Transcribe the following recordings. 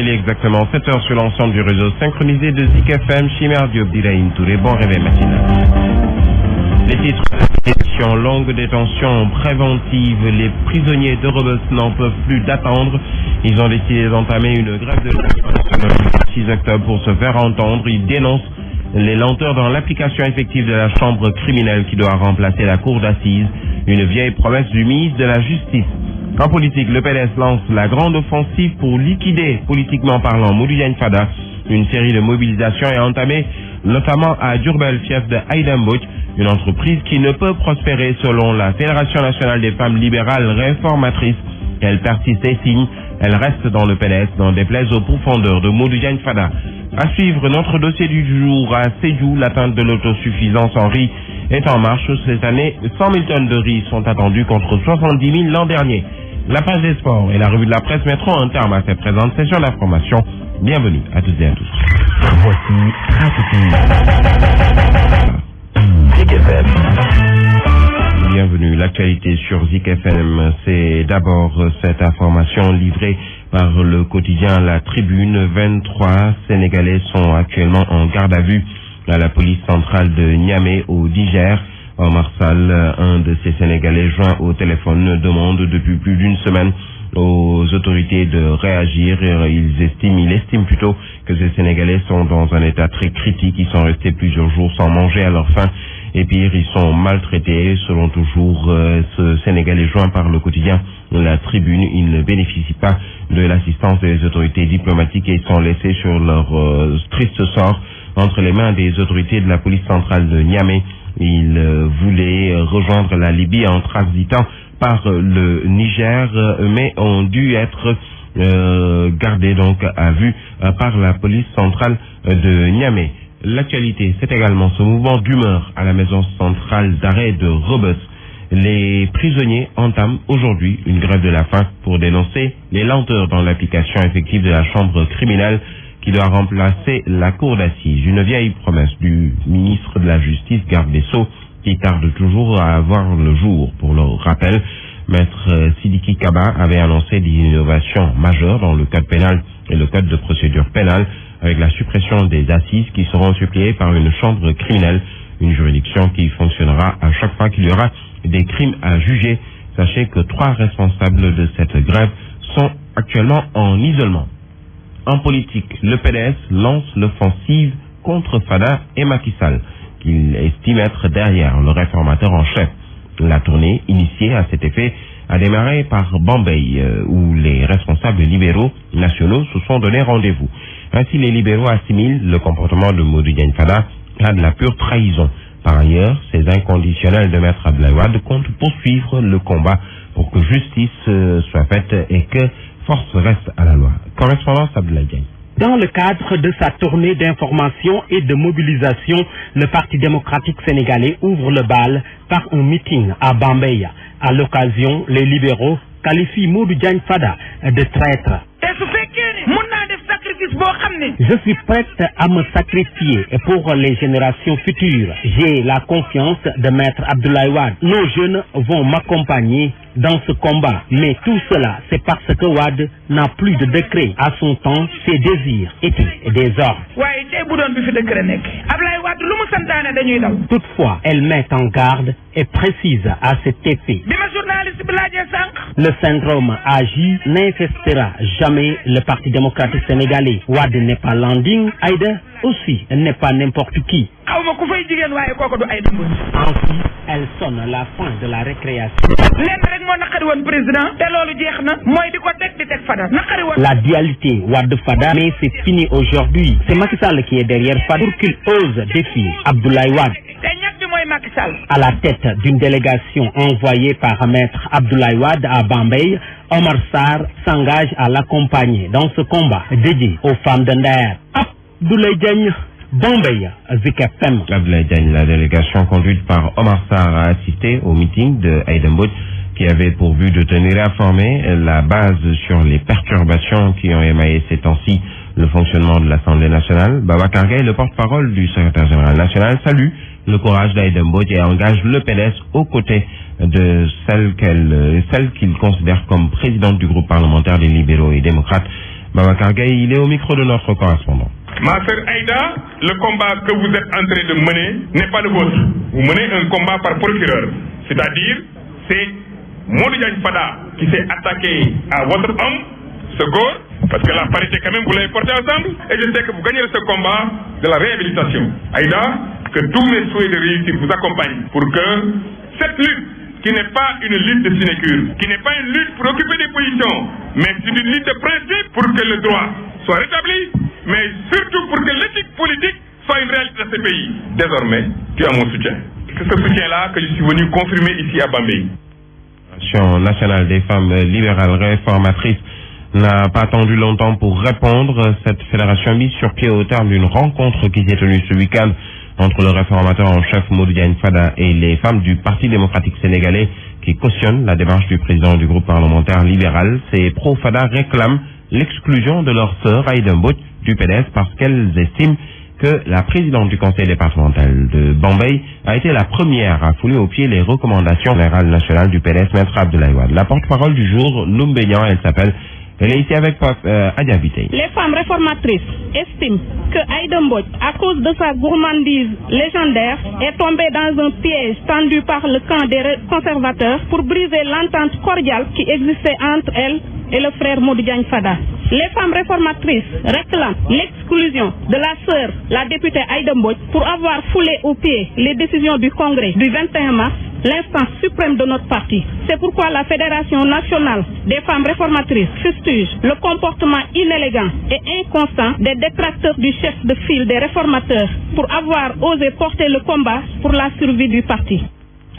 il est exactement 7h sur l'ensemble du réseau synchronisé de Zik FM, Chimère Diop, Diraïm Touré. Bon réveil matinal. Les titres d'édition, longue détention préventive. Les prisonniers de Rebeuss n'en peuvent plus d'attendre. Ils ont décidé d'entamer une grève de la faim le 6 octobre pour se faire entendre. Ils dénoncent les lenteurs dans l'application effective de la chambre criminelle qui doit remplacer la cour d'assises. Une vieille promesse du ministre de la Justice. En politique, le PDS lance la grande offensive pour liquider, politiquement parlant, Modou Diagne Fada. Une série de mobilisations est entamée, notamment à Diourbel, fief de Aïda Mbodj, une entreprise qui ne peut prospérer selon la Fédération nationale des femmes libérales réformatrices. Elle persiste et signe, elle reste dans le PDS, n'en déplaise aux profondeurs de Modou Diagne Fada. À suivre notre dossier du jour à Sédhiou, l'atteinte de l'autosuffisance en riz est en marche. Cette année, 100 000 tonnes de riz sont attendues contre 70 000 l'an dernier. La page des sports et la revue de la presse mettront un terme à cette présente session d'information. Bienvenue à toutes et à tous. Voici Zik FM. Bienvenue. L'actualité sur Zik FM, c'est d'abord cette information livrée par le quotidien La Tribune. 23 Sénégalais sont actuellement en garde à vue à la police centrale de Niamey au Niger. Omar Sall, un de ces Sénégalais joints au téléphone, demande depuis plus d'une semaine aux autorités de réagir. Il estime plutôt que ces Sénégalais sont dans un état très critique. Ils sont restés plusieurs jours sans manger à leur faim. Et pire, ils sont maltraités. Selon toujours ce Sénégalais joint par le quotidien La Tribune, ils ne bénéficient pas de l'assistance des autorités diplomatiques et sont laissés sur leur triste sort entre les mains des autorités de la police centrale de Niamey. Ils voulaient rejoindre la Libye en transitant par le Niger, mais ont dû être gardés donc à vue par la police centrale de Niamey. L'actualité, c'est également ce mouvement d'humeur à la maison centrale d'arrêt de Rebeuss. Les prisonniers entament aujourd'hui une grève de la faim pour dénoncer les lenteurs dans l'application effective de la chambre criminelle qui doit remplacer la cour d'assises. Une vieille promesse du ministre de la Justice, garde des Sceaux, qui tarde toujours à avoir le jour. Pour le rappel, Maître Sidiki Kaba avait annoncé des innovations majeures dans le code pénal et le code de procédure pénale, avec la suppression des assises qui seront suppléées par une chambre criminelle, une juridiction qui fonctionnera à chaque fois qu'il y aura des crimes à juger. Sachez que 3 responsables de cette grève sont actuellement en isolement. En politique, le PDS lance l'offensive contre Fada et Macky Sall, qu'il estime être derrière le réformateur en chef. La tournée, initiée à cet effet, a démarré par Bambey, où les responsables libéraux nationaux se sont donné rendez-vous. Ainsi, les libéraux assimilent le comportement de Modou Diagne Fada à de la pure trahison. Par ailleurs, ces inconditionnels de Maître Abdoulaye Wade comptent poursuivre le combat pour que justice soit faite et que force reste à la loi. Correspondance Abdoulaye Diagne. Dans le cadre de sa tournée d'information et de mobilisation, le Parti démocratique sénégalais ouvre le bal par un meeting à Bambey. À l'occasion, les libéraux qualifient Modou Diagne Fada de traître. Je suis prête à me sacrifier pour les générations futures. J'ai la confiance de Maître Abdoulaye Wade. Nos jeunes vont m'accompagner dans ce combat. Mais tout cela, c'est parce que Wade n'a plus de décret. À son temps, ses désirs étaient des ordres. Toutefois, elle met en garde et précise à cet effet. Le syndrome AJ n'infestera jamais le Parti démocratique sénégalais. Wade n'est pas landing, Aïda aussi n'est pas n'importe qui. Ainsi, elle sonne la fin de la récréation. La dualité Wade-Fada, mais c'est fini aujourd'hui. C'est Macky Sall qui est derrière Fada pour qu'il ose défier Abdoulaye Wade. À la tête d'une délégation envoyée par Maître Abdoulaye Wade à Bambey, Omar Sarr s'engage à l'accompagner dans ce combat dédié aux femmes de Nder. Abdoulaye Diagne, Bambey, Zik FM. Abdoulaye Diagne, la délégation conduite par Omar Sarr a assisté au meeting de Aïda Mbodj qui avait pour but de tenir informé la base sur les perturbations qui ont émaillé ces temps-ci le fonctionnement de l'Assemblée nationale. Babacar Gaye, le porte-parole du secrétaire général national, salue le courage d'Aïda Mbodj et engage le PDS aux côtés de celle qu'il considère comme présidente du groupe parlementaire des libéraux et démocrates. Babacar Gaye, il est au micro de notre correspondant. Ma sœur Aïda, le combat que vous êtes en train de mener n'est pas le vôtre. Vous menez un combat par procureur. C'est-à-dire, c'est Modou Diagne Fada qui s'est attaqué à votre homme, ce gore, parce que la parité quand même vous l'avez porté ensemble, et je sais que vous gagnerez ce combat de la réhabilitation. Aïda, que tous mes souhaits de réussite vous accompagnent pour que cette lutte, qui n'est pas une lutte de sinécure, qui n'est pas une lutte pour occuper des positions, mais c'est une lutte de principe pour que le droit soit rétabli, mais surtout pour que l'éthique politique soit une réalité dans ce pays. Désormais, tu as mon soutien. C'est ce soutien-là que je suis venu confirmer ici à Bambey. L'Association nationale des femmes libérales réformatrices n'a pas attendu longtemps pour répondre. Cette fédération mise sur pied au terme d'une rencontre qui s'est tenue ce week-end entre le réformateur en chef Modou Diagne Fada et les femmes du Parti démocratique sénégalais qui cautionnent la démarche du président du groupe parlementaire libéral. Ces pro-Fada réclament l'exclusion de leur sœur Aïda Mbodj du PDS parce qu'elles estiment que la présidente du conseil départemental de Bambey a été la première à fouler aux pieds les recommandations générales nationales du PDS, Maître Abdoulaye Wade. La porte-parole du jour, Lumbénian, elle s'appelle. Elle est ici avec Adia Vité. Les femmes réformatrices estiment que Aïda Mbodj, à cause de sa gourmandise légendaire, est tombée dans un piège tendu par le camp des conservateurs pour briser l'entente cordiale qui existait entre elle et le frère Modou Diagne Fada. Les femmes réformatrices réclament l'exclusion de la sœur, la députée Aïda Mbodj, pour avoir foulé aux pieds les décisions du Congrès du 21 mars, l'instance suprême de notre parti. C'est pourquoi la Fédération nationale des femmes réformatrices fustige le comportement inélégant et inconstant des détracteurs du chef de file des réformateurs pour avoir osé porter le combat pour la survie du parti.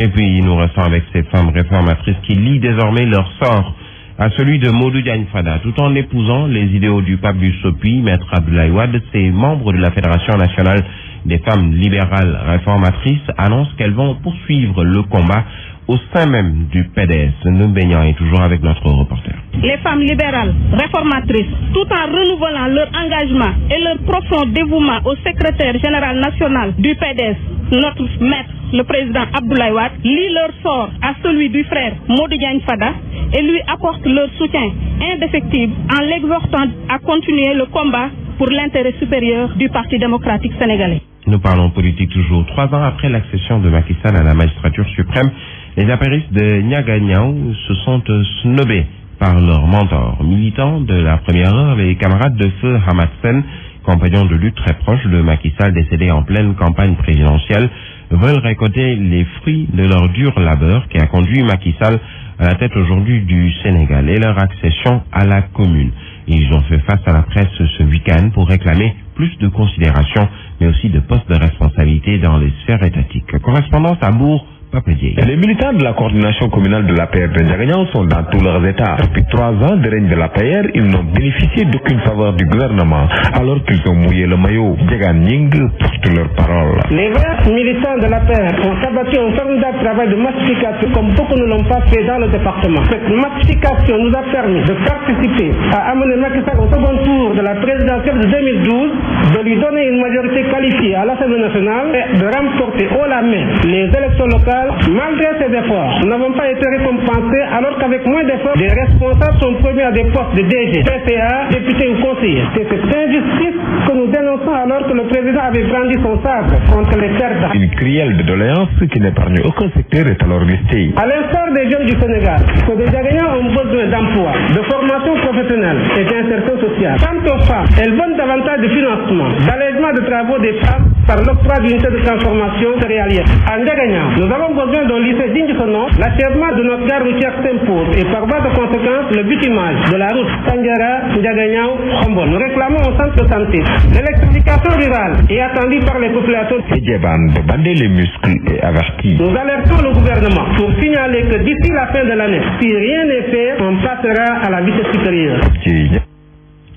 Et puis nous restons avec ces femmes réformatrices qui lient désormais leur sort à celui de Modou Diagne Fada, tout en épousant les idéaux du pape du SOPI, Maître Abdoulaye Wade. Ces membres de la Fédération nationale des femmes libérales réformatrices annoncent qu'elles vont poursuivre le combat au sein même du PDS. Numbénian est toujours avec notre reporter. Les femmes libérales réformatrices, tout en renouvelant leur engagement et leur profond dévouement au secrétaire général national du PDS, notre maître, le président Abdoulaye Wade, lient leur sort à celui du frère Modou Diagne Fada et lui apportent leur soutien indéfectible en l'exhortant à continuer le combat pour l'intérêt supérieur du Parti démocratique sénégalais. Nous parlons politique toujours. 3 ans après l'accession de Macky Sall à la magistrature suprême, les apéristes de Niagagnaou se sont snobés par leur mentor. Militants de la première heure, les camarades de feu Hamad Sen, compagnons de lutte très proche de Macky Sall décédé en pleine campagne présidentielle, veulent récolter les fruits de leur dur labeur qui a conduit Macky Sall à la tête aujourd'hui du Sénégal et leur accession à la commune. Ils ont fait face à la presse ce week-end pour réclamer plus de considération, mais aussi de postes de responsabilité dans les sphères étatiques. Correspondance à Bourg, Les militants de la coordination communale de l'APR de Niagagnaou sont dans tous leurs états. Depuis 3 ans de règne de l'APR, ils n'ont bénéficié d'aucune faveur du gouvernement, alors qu'ils ont mouillé le maillot. Djegan Ning porte leurs paroles. Les vrais militants de l'APR ont abattu un formidable travail de massification comme beaucoup ne l'ont pas fait dans le département. Cette massification nous a permis de participer à amener Macky Sall au second tour de la présidentielle de 2012, de lui donner une majorité qualifiée à l'Assemblée nationale et de remporter haut la main les élections locales. Malgré ces efforts, nous n'avons pas été récompensés alors qu'avec moins d'efforts, des responsables sont promus à des postes de DG, PCA, députés ou conseillers. C'est cette injustice que nous dénonçons alors que le président avait brandi son sabre contre les perdants. Une crielle de doléances qui n'épargne aucun secteur est alors listée. À l'instar des jeunes du Sénégal, que des Niagagnaous ont besoin d'emploi, de formation professionnelle et d'insertion sociale. Quant aux femmes, elles veulent davantage de financement, d'allègement de travaux des femmes par l'octroi d'unités de transformation céréalière. À Niagagnaou, nous avons besoin d'un lycée digne de ce nom. L'achèvement de notre gare routière s'impose et par voie de conséquence, le bitumage de la route Sandiara, Niagagnaou, Khombol. Nous réclamons un centre de santé. L'électrification rurale est attendue par les populations. Djeban de bander les muscles est averti. Nous alertons le gouvernement pour signaler que d'ici la fin de l'année, si rien n'est fait, on passera à la vitesse supérieure.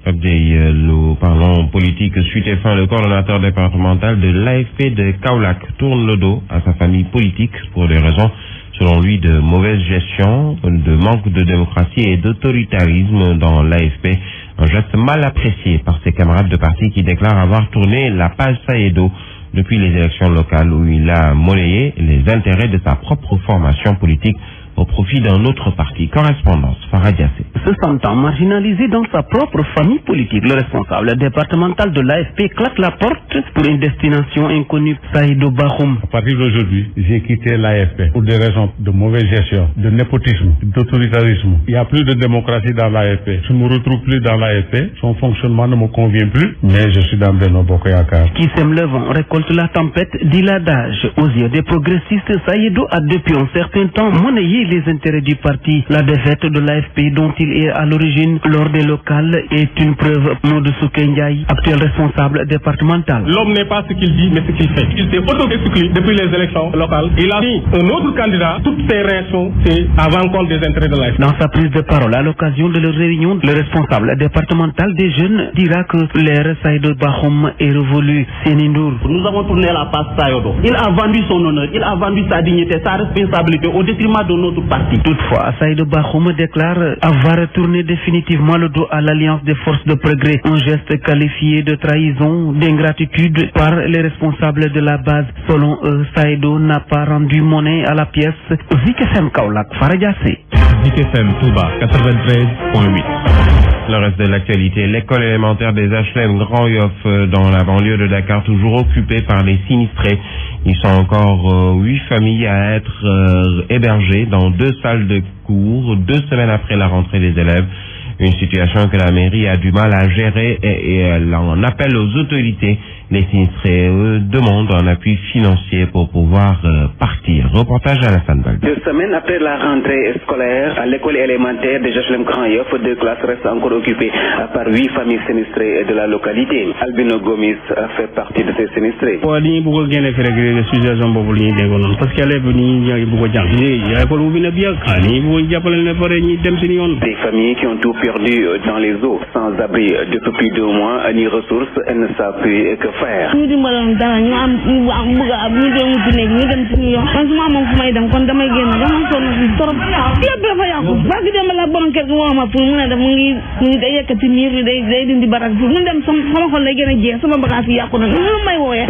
Nous parlons politique. Suite et fin, le coordonnateur départemental de l'AFP de Kaolack tourne le dos à sa famille politique pour des raisons, selon lui, de mauvaise gestion, de manque de démocratie et d'autoritarisme dans l'AFP. Un geste mal apprécié par ses camarades de parti qui déclarent avoir tourné la page Saïdo depuis les élections locales où il a monnayé les intérêts de sa propre formation politique au profit d'un autre parti. Correspondance, Farah Diassé. Se sentant marginalisé dans sa propre famille politique, le responsable départemental de l'AFP claque la porte pour une destination inconnue. Saïdou Bakhoum. À partir d'aujourd'hui, j'ai quitté l'AFP pour des raisons de mauvaise gestion, de népotisme, d'autoritarisme. Il n'y a plus de démocratie dans l'AFP. Je ne me retrouve plus dans l'AFP. Son fonctionnement ne me convient plus, mais je suis dans Benno Bokk Yakaar. Qui sème le vent récolte la tempête, dit l'adage. Aux yeux des progressistes, Saïdou a depuis un certain temps monnayé les intérêts du parti. La défaite de l'AFP dont il est à l'origine lors des locales est une preuve. Mamadou Souké Ndiaye, actuel responsable départemental. L'homme n'est pas ce qu'il dit, mais ce qu'il fait. Il s'est auto-exclu depuis les élections locales. Il a mis un autre candidat. Toutes ces réactions, c'est à l'encontre des intérêts de l'AFP. Dans sa prise de parole à l'occasion de leur réunion, le responsable départemental des jeunes dira que l'ère Saïdou Bakhoum est révolue. Sénindour. Nous avons tourné la passe Saïdou. Il a vendu son honneur, il a vendu sa dignité, sa responsabilité au détriment de notre parti. Toutefois, Saïdou Bakhoum déclare avoir tourné définitivement le dos à l'Alliance des forces de progrès. Un geste qualifié de trahison, d'ingratitude par les responsables de la base. Selon eux, Saïdou n'a pas rendu monnaie à la pièce. Zik FM Kaolack, Farah Diassé. Zik FM Touba 93.8. Le reste de l'actualité, l'école élémentaire des HLM Grand Yoff dans la banlieue de Dakar, toujours occupée par les sinistrés. Ils sont encore 8 familles à être hébergées dans 2 salles de cours, 2 semaines après la rentrée des élèves. Une situation que la mairie a du mal à gérer et elle en appelle aux autorités. Les sinistrés demandent un appui financier pour pouvoir partir. Reportage à la Sanbal. 2 semaines après la rentrée scolaire, à l'école élémentaire de HLM Grand Yoff, 2 classes restent encore occupées par 8 familles sinistrées de la localité. Albino Gomis fait partie de ces sinistrés. Parce qu'elle est venue, des familles qui ont tout perdu dans les eaux, sans abri depuis plus de 2 mois, ni ressources, elles ne savent plus que faire.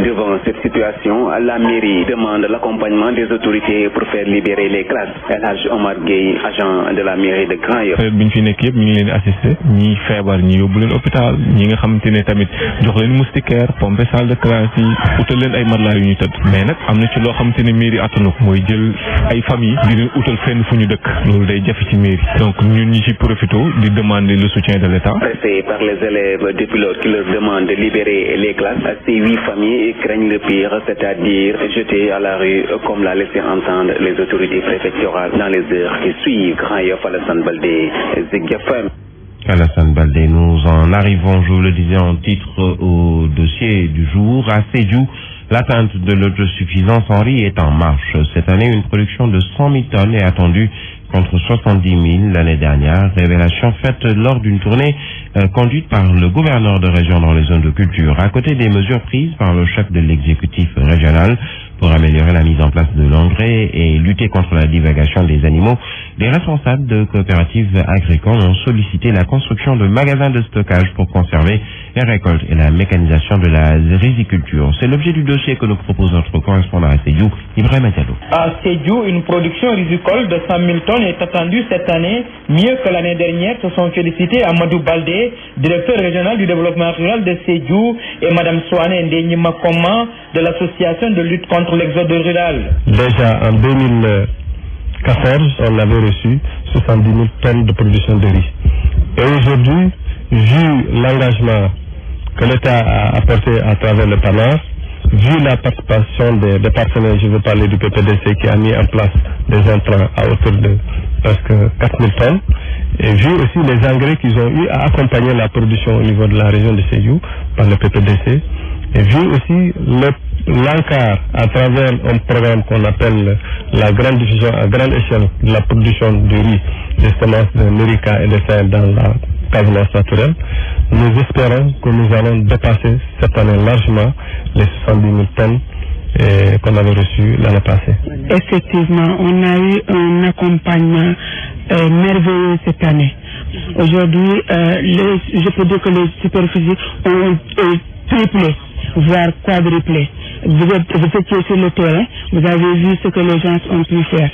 Devant cette situation, la mairie demande l'accompagnement des autorités pour faire libérer les classes. El Hadj Omar Gueye, agent de la mairie de Grand Yoff. ñi feebar ñi yóbbu leen hôpital ñi nga xamante ne tamit jox leen moustiquaire pompe salle de classe yi utal leen ay matelas yu ñu tëdd mais nag am na ci loo xamante ne mairie attanu ko mooy jël ay famille di leen utal fenn fu ñu dëkk loolu day jafe ci mairie donc ñun ñi ci profité di demander le soutien de l'État. Pressés par les élèves depuis lors qui leur demandent de libérer les classes, ces 8 familles craignent le pire, c'est-à-dire jetées à la rue comme l'a laissé entendre les autorités préfectorales dans les heures qui suivent. Grand Yoff, Alassane Baldé, Zik FM. Alassane Baldé, nous en arrivons, je vous le disais en titre, au dossier du jour. À Sédhiou, l'atteinte de l'autosuffisance en riz est en marche. Cette année, une production de 100 000 tonnes est attendue contre 70 000 l'année dernière. Révélation faite lors d'une tournée conduite par le gouverneur de région dans les zones de culture. À côté des mesures prises par le chef de l'exécutif régional pour améliorer la mise en place de l'engrais et lutter contre la divagation des animaux, les responsables de coopératives agricoles ont sollicité la construction de magasins de stockage pour conserver les récoltes et la mécanisation de la riziculture. C'est l'objet du dossier que nous propose notre correspondant à Sédhiou, Ibrahima Diallo. À Sédhiou, une production rizicole de 100 000 tonnes est attendue cette année, mieux que l'année dernière. Se sont félicités Amadou Baldé, directeur régional du développement rural de Sédhiou, et Madame Soane Ndenyima Koma de l'association de lutte contre l'exode rural. Déjà en 2014, on avait reçu 70 000 tonnes de production de riz. Et aujourd'hui, vu l'engagement que l'État a apporté à travers le PANAR, vu la participation des partenaires, je veux parler du PPDC qui a mis en place des intrants à hauteur de presque 4 000 tonnes, et vu aussi les engrais qu'ils ont eu à accompagner la production au niveau de la région de Sédhiou par le PPDC, et vu aussi l'encart à travers un programme qu'on appelle la grande diffusion à grande échelle de la production du riz, des semences de Mérika et de Sahel dans la casemence naturelle, nous espérons que nous allons dépasser cette année largement les 70 000 tonnes qu'on avait reçues l'année passée. Effectivement, on a eu un accompagnement merveilleux cette année. Aujourd'hui, je peux dire que les superficies ont triplé, voire quadruplé. Vous étiez sur le terrain, vous avez vu ce que les gens ont pu faire.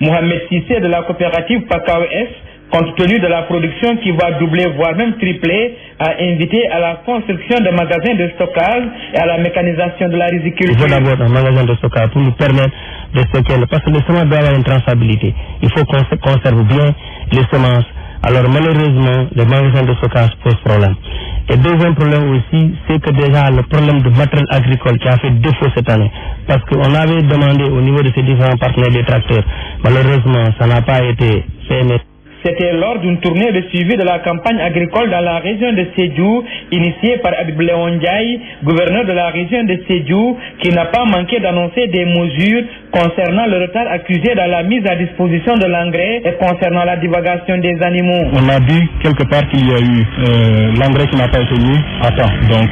Mohamed Sissé de la coopérative Pakao S, compte tenu de la production qui va doubler voire même tripler, a invité à la construction de magasins de stockage et à la mécanisation de la riziculture. Il faut d'abord un magasin de stockage pour nous permettre de stocker, parce que les semences doivent avoir une traçabilité. Il faut qu'on conserve bien les semences. Alors malheureusement, les magasins de stockage posent problème. Et deuxième problème aussi, c'est que déjà le problème de matériel agricole qui a fait défaut cette année, parce qu'on avait demandé au niveau de ces différents partenaires des tracteurs, malheureusement ça n'a pas été fait. C'était lors d'une tournée de suivi de la campagne agricole dans la région de Sédhiou, initiée par Habib Léon Ndiaye, gouverneur de la région de Sédhiou, qui n'a pas manqué d'annoncer des mesures concernant le retard accusé dans la mise à disposition de l'engrais et concernant la divagation des animaux. On a dit quelque part qu'il y a eu l'engrais qui n'a pas été mis à temps, donc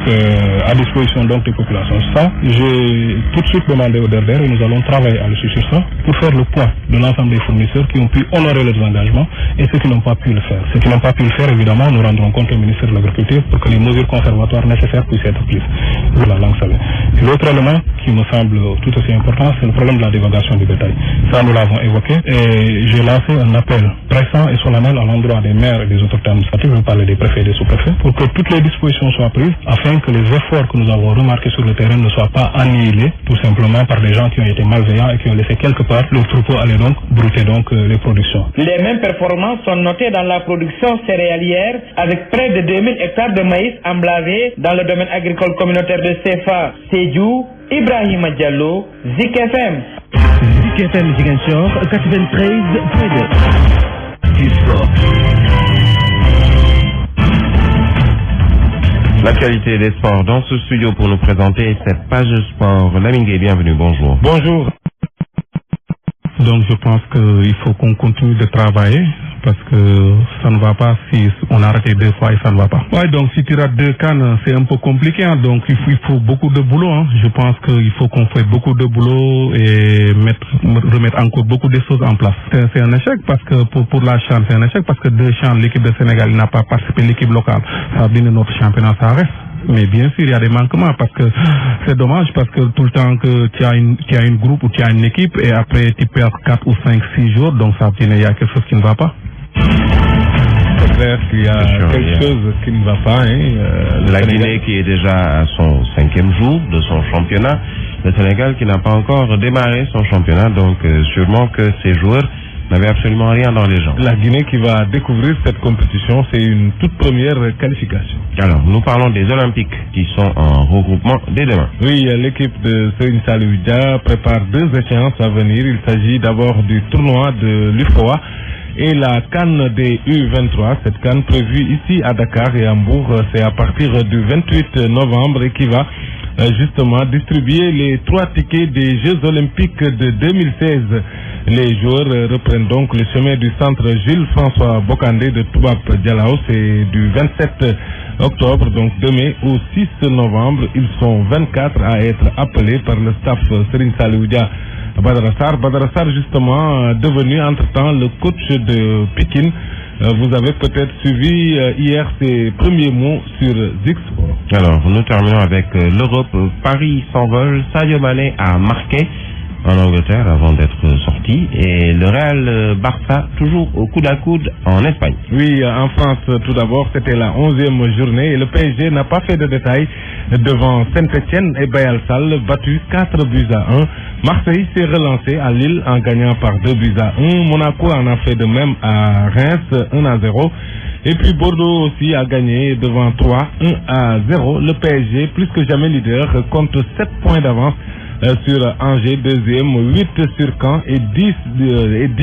à disposition donc des populations. Ça, j'ai tout de suite demandé au DERDER et nous allons travailler à sur ça pour faire le point de l'ensemble des fournisseurs qui ont pu honorer leurs engagements et ceux qui n'ont pas pu le faire. Ceux qui n'ont pas pu le faire, évidemment, nous rendrons compte au ministère de l'Agriculture pour que les mesures conservatoires nécessaires puissent être prises. Voilà, l'autre élément qui me semble tout aussi important, c'est le problème de la divagation du bétail. Ça, nous l'avons évoqué et j'ai lancé un appel pressant et solennel à l'endroit des maires et des autorités administratives, je parle des préfets et des sous-préfets, pour que toutes les dispositions soient prises afin que les efforts que nous avons remarqués sur le terrain ne soient pas annihilés tout simplement par des gens qui ont été malveillants et qui ont laissé quelque part le troupeau aller donc brouter donc les productions. Les mêmes performances sont notées dans la production céréalière avec près de 2000 hectares de maïs emblavés dans le domaine agricole communautaire de CFA. Sédhiou, Ibrahima Diallo, Zik FM. Zik FM Ziguinchor 93.2. Du sport. L'actualité des sports dans ce studio pour nous présenter cette page sport. Lamine, bienvenue, bonjour. Bonjour. Donc je pense qu'il faut qu'on continue de travailler parce que ça ne va pas si on a raté 2 fois et ça ne va pas. Ouais, donc si tu rates 2 cannes, c'est un peu compliqué, hein, donc il faut beaucoup de boulot. Hein. Je pense qu'il faut qu'on fasse beaucoup de boulot et remettre encore beaucoup de choses en place. C'est un échec parce que pour la CHAN, c'est un échec parce que 2 CHAN, l'équipe de Sénégal n'a pas participé, l'équipe locale. Ça a bien notre championnat, ça reste. Mais bien sûr, il y a des manquements parce que c'est dommage parce que tout le temps que tu as une groupe ou tu as une équipe et après tu perds 4 ou 5, 6 jours, donc ça veut dire qu'il y a quelque chose qui ne va pas. C'est clair qu'il y a quelque chose qui ne va pas. La Guinée qui est déjà à son 5e jour de son championnat, le Sénégal qui n'a pas encore démarré son championnat, donc sûrement que ces joueurs n'avait absolument rien dans les jambes. La Guinée qui va découvrir cette compétition, c'est une toute première qualification. Alors, nous parlons des Olympiques qui sont en regroupement dès demain. Oui, l'équipe de Serigne Saliou Dia prépare 2 échéances à venir. Il s'agit d'abord du tournoi de l'UFOA et la CAN des U23. Cette CAN prévue ici à Dakar et à Hambourg, c'est à partir du 28 novembre et qui va justement distribuer les 3 tickets des Jeux Olympiques de 2016. Les joueurs reprennent donc le chemin du centre Jules-François Bocandé de Toubab Dialao. C'est du 27 octobre, donc demain, au 6 novembre. Ils sont 24 à être appelés par le staff Serigne Saliou Dia Badara Sarr, justement, devenu entre-temps le coach de Pékin. Vous avez peut-être suivi hier ses premiers mots sur Zik Sport. Alors, nous terminons avec l'Europe. Paris s'envole. Sadio Mané a marqué en Angleterre avant d'être sorti et le Real Barça toujours au coude à coude en Espagne. Oui, en France tout d'abord, c'était la 11e journée et le PSG n'a pas fait de détails devant Saint-Etienne et Bayal-Sall, battu 4 buts à 1. Marseille s'est relancé à Lille en gagnant par 2 buts à 1. Monaco en a fait de même à Reims, 1 à 0. Et puis Bordeaux aussi a gagné devant 3, 1 à 0. Le PSG, plus que jamais leader, compte 7 points d'avance sur Angers, 2e, 8 sur Caen et 10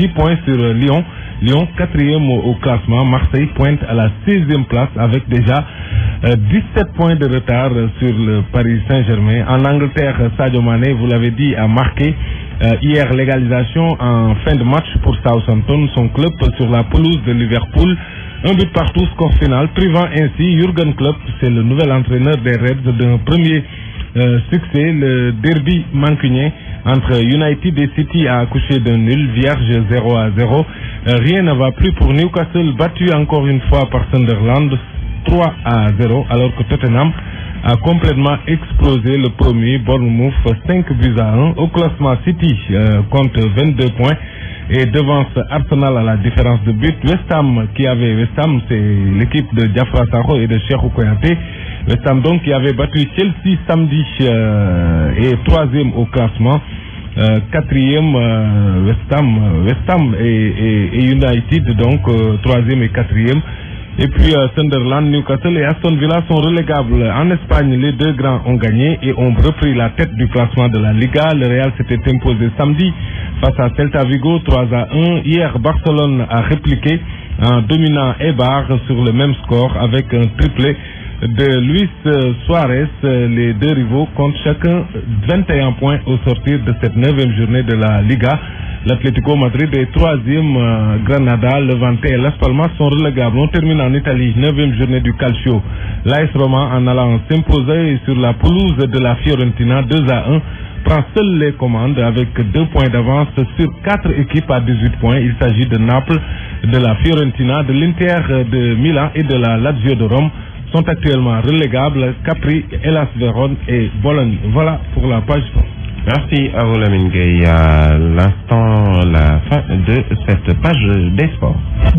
points sur Lyon. Lyon, 4e au classement. Marseille pointe à la 16e place avec déjà 17 points de retard sur le Paris Saint-Germain. En Angleterre, Sadio Mané, vous l'avez dit, a marqué hier l'égalisation en fin de match pour Southampton, son club sur la pelouse de Liverpool. 1 but partout, score final, privant ainsi Jürgen Klopp, c'est le nouvel entraîneur des Reds, d'un premier succès. Le derby mancunien entre United et City a accouché d'un nul vierge 0 à 0. Rien ne va plus pour Newcastle, battu encore une fois par Sunderland 3 à 0, alors que Tottenham a complètement explosé le premier. Bournemouth 5 buts à 1. Au classement, City compte 22 points et devance Arsenal à la différence de but. West Ham, c'est l'équipe de Diafra Sakho et de Cheikhou Kouyaté. West Ham donc qui avait battu Chelsea samedi et troisième au classement. Quatrième West Ham et United donc troisième et quatrième. Et puis Sunderland, Newcastle et Aston Villa sont relégables. En Espagne, les deux grands ont gagné et ont repris la tête du classement de la Liga. Le Real s'était imposé samedi face à Celta Vigo 3-1. Hier, Barcelone a répliqué en dominant Eibar sur le même score avec un triplé de Luis Suarez. Les deux rivaux comptent chacun 21 points au sortir de cette 9e journée de la Liga. L'Atlético Madrid est troisième, Granada, Levante et Las Palmas sont relégables. On termine en Italie, 9e journée du Calcio. L'AS Roma, en allant s'imposer sur la pelouse de la Fiorentina 2-1, prend seul les commandes avec 2 points d'avance sur 4 équipes à 18 points. Il s'agit de Naples, de la Fiorentina, de l'Inter de Milan et de la Lazio de Rome. Sont actuellement relégables Capri, Hellas Vérone et Bologne. Voilà pour la page. Merci à vous, Lamine Gueye. À l'instant, la fin de cette page des sports.